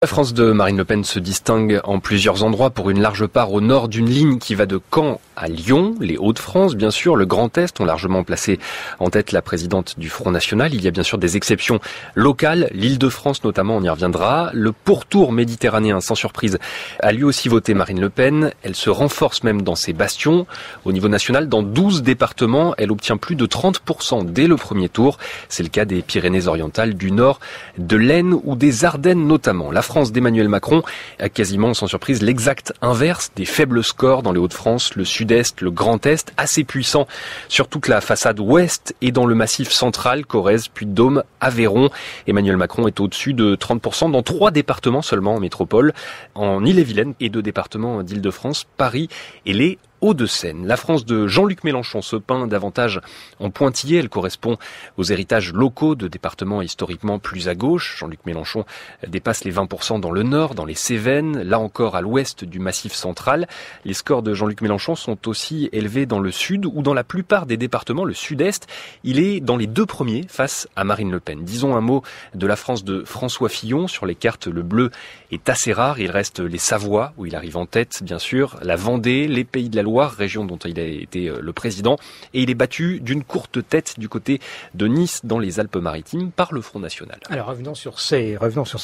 La France de Marine Le Pen se distingue en plusieurs endroits pour une large part au nord d'une ligne qui va de Caen à Lyon. Les Hauts-de-France, bien sûr, le Grand Est ont largement placé en tête la présidente du Front National. Il y a bien sûr des exceptions locales, l'Île-de-France notamment, on y reviendra. Le pourtour méditerranéen, sans surprise, a lui aussi voté Marine Le Pen. Elle se renforce même dans ses bastions. Au niveau national, dans 12 départements, elle obtient plus de 30% dès le premier tour. C'est le cas des Pyrénées-Orientales, du Nord, de l'Aisne ou des Ardennes notamment. La France d'Emmanuel Macron a quasiment, sans surprise, l'exact inverse des faibles scores dans les Hauts-de-France, le Sud-Est, le Grand Est, assez puissant sur toute la façade ouest et dans le massif central, Corrèze, Puy-de-Dôme, Aveyron. Emmanuel Macron est au-dessus de 30% dans 3 départements seulement en métropole, en Ille-et-Vilaine et 2 départements d'Île-de-France, Paris et les Hauts-de-Seine. La France de Jean-Luc Mélenchon se peint davantage en pointillé. Elle correspond aux héritages locaux de départements historiquement plus à gauche. Jean-Luc Mélenchon dépasse les 20% dans le Nord, dans les Cévennes, là encore à l'ouest du Massif central. Les scores de Jean-Luc Mélenchon sont aussi élevés dans le Sud ou dans la plupart des départements, le Sud-Est. Il est dans les 2 premiers face à Marine Le Pen. Disons un mot de la France de François Fillon. Sur les cartes, le bleu est assez rare. Il reste les Savoies, où il arrive en tête, bien sûr, la Vendée, les Pays de la Loire, région dont il a été le président, et il est battu d'une courte tête du côté de Nice dans les Alpes-Maritimes par le Front National. Alors revenons sur ces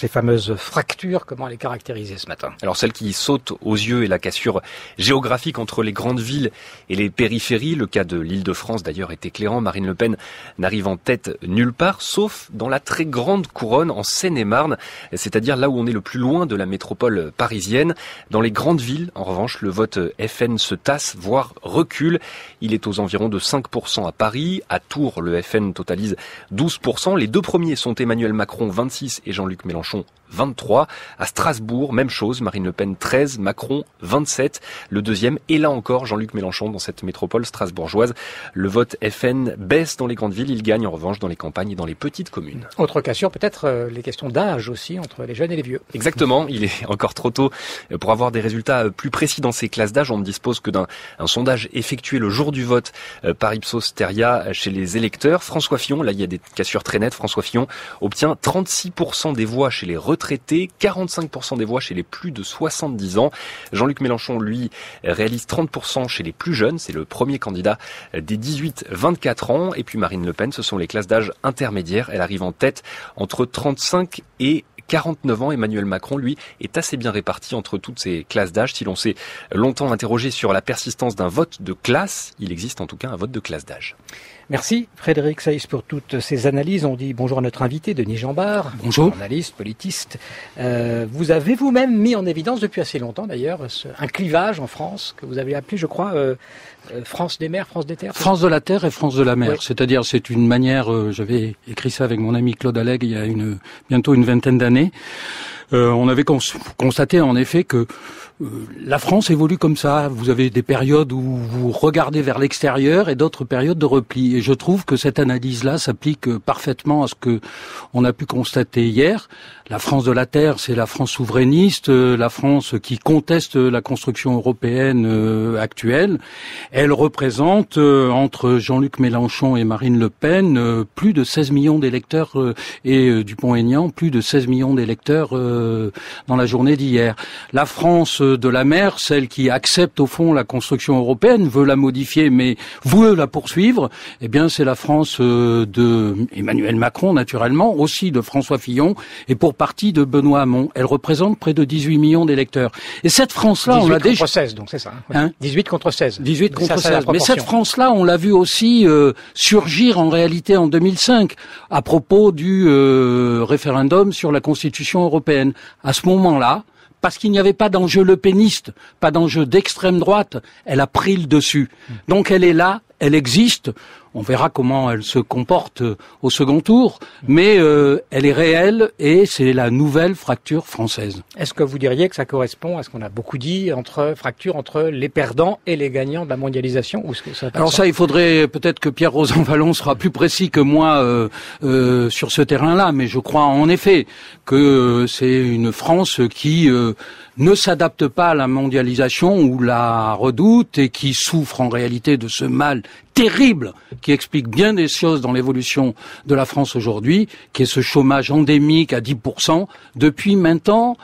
fameuses fractures, comment les caractériser ce matin? Alors celle qui saute aux yeux est la cassure géographique entre les grandes villes et les périphéries. Le cas de l'Île-de-France d'ailleurs est éclairant. Marine Le Pen n'arrive en tête nulle part, sauf dans la très grande couronne en Seine-et-Marne, c'est-à-dire là où on est le plus loin de la métropole parisienne. Dans les grandes villes, en revanche, le vote FN se tasse, voire recule. Il est aux environs de 5% à Paris. À Tours, le FN totalise 12%. Les 2 premiers sont Emmanuel Macron, 26, et Jean-Luc Mélenchon, 23. À Strasbourg, même chose, Marine Le Pen 13, Macron 27. Le deuxième, et là encore, Jean-Luc Mélenchon dans cette métropole strasbourgeoise. Le vote FN baisse dans les grandes villes, il gagne en revanche dans les campagnes et dans les petites communes. Autre cassure, peut-être les questions d'âge aussi entre les jeunes et les vieux. Exactement, il est encore trop tôt pour avoir des résultats plus précis dans ces classes d'âge. On ne dispose que d'un sondage effectué le jour du vote par Ipsos Steria chez les électeurs. François Fillon, là il y a des cassures très nettes, François Fillon obtient 36% des voix chez les retraités, 45% des voix chez les plus de 70 ans. Jean-Luc Mélenchon, lui, réalise 30% chez les plus jeunes. C'est le premier candidat des 18-24 ans. Et puis Marine Le Pen, ce sont les classes d'âge intermédiaires. Elle arrive en tête entre 35 et 49 ans. Emmanuel Macron, lui, est assez bien réparti entre toutes ces classes d'âge. Si l'on s'est longtemps interrogé sur la persistance d'un vote de classe, il existe en tout cas un vote de classe d'âge. Merci Frédéric Saïs pour toutes ces analyses. On dit bonjour à notre invité, Denis Jambard. Bonjour. Journaliste, politiste. Vous avez vous-même mis en évidence depuis assez longtemps d'ailleurs un clivage en France que vous avez appelé, je crois, France des mers, France des terres. France de la terre et France de la mer. Oui. C'est-à-dire, c'est une manière, j'avais écrit ça avec mon ami Claude Allègre il y a bientôt une vingtaine d'années. On avait constaté en effet que la France évolue comme ça. Vous avez des périodes où vous regardez vers l'extérieur et d'autres périodes de repli. Et je trouve que cette analyse-là s'applique parfaitement à ce que on a pu constater hier. La France de la terre, c'est la France souverainiste, la France qui conteste la construction européenne actuelle. Elle représente, entre Jean-Luc Mélenchon et Marine Le Pen, plus de 16 millions d'électeurs et Dupont-Aignan, plus de 16 millions d'électeurs dans la journée d'hier. La France de la mer, celle qui accepte au fond la construction européenne, veut la modifier mais veut la poursuivre, eh bien c'est la France de Emmanuel Macron naturellement, aussi de François Fillon et pour partie de Benoît Hamon. Elle représente près de 18 millions d'électeurs. Et cette France-là, on l'a déjà... 18 contre 16, donc c'est ça. Hein 18 contre 16. 18 contre 16. Mais cette France-là, on l'a vu aussi surgir en réalité en 2005 à propos du référendum sur la Constitution européenne. À ce moment-là, parce qu'il n'y avait pas d'enjeu lepéniste, pas d'enjeu d'extrême droite, elle a pris le dessus. Donc elle est là, elle existe. On verra comment elle se comporte au second tour, mais elle est réelle et c'est la nouvelle fracture française. Est-ce que vous diriez que ça correspond à ce qu'on a beaucoup dit, fracture entre les perdants et les gagnants de la mondialisation, ou est-ce que ça Alors ça, il faudrait peut-être que Pierre Rosanvallon sera plus précis que moi sur ce terrain-là, mais je crois en effet que c'est une France qui ne s'adapte pas à la mondialisation ou la redoute et qui souffre en réalité de ce mal terrible qui explique bien des choses dans l'évolution de la France aujourd'hui, qui est ce chômage endémique à 10% depuis maintenant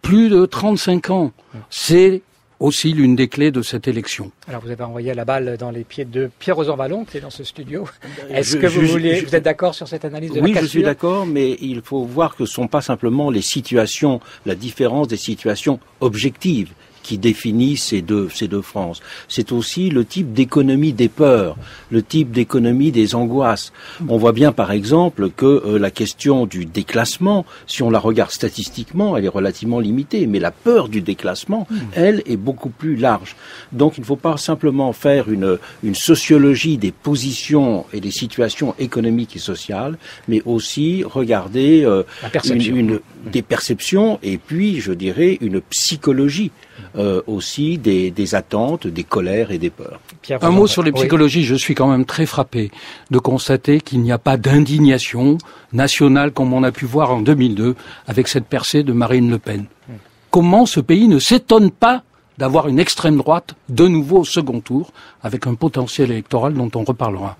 plus de 35 ans. C'est aussi l'une des clés de cette élection. Alors vous avez envoyé la balle dans les pieds de Pierre Rosanvallon qui est dans ce studio. Est-ce que vous êtes d'accord sur cette analyse de la cassure ? Oui, je suis d'accord, mais il faut voir que ce ne sont pas simplement les situations, la différence des situations objectives qui définissent ces deux France. C'est aussi le type d'économie des peurs, le type d'économie des angoisses. On voit bien par exemple que la question du déclassement, si on la regarde statistiquement, elle est relativement limitée, mais la peur du déclassement, elle, est beaucoup plus large. Donc il ne faut pas simplement faire une sociologie des positions et des situations économiques et sociales, mais aussi regarder des perceptions et puis, je dirais, une psychologie aussi des attentes, des colères et des peurs. Un mot sur les psychologies. Oui. Je suis quand même très frappé de constater qu'il n'y a pas d'indignation nationale comme on a pu voir en 2002 avec cette percée de Marine Le Pen. Comment ce pays ne s'étonne pas d'avoir une extrême droite de nouveau au second tour avec un potentiel électoral dont on reparlera.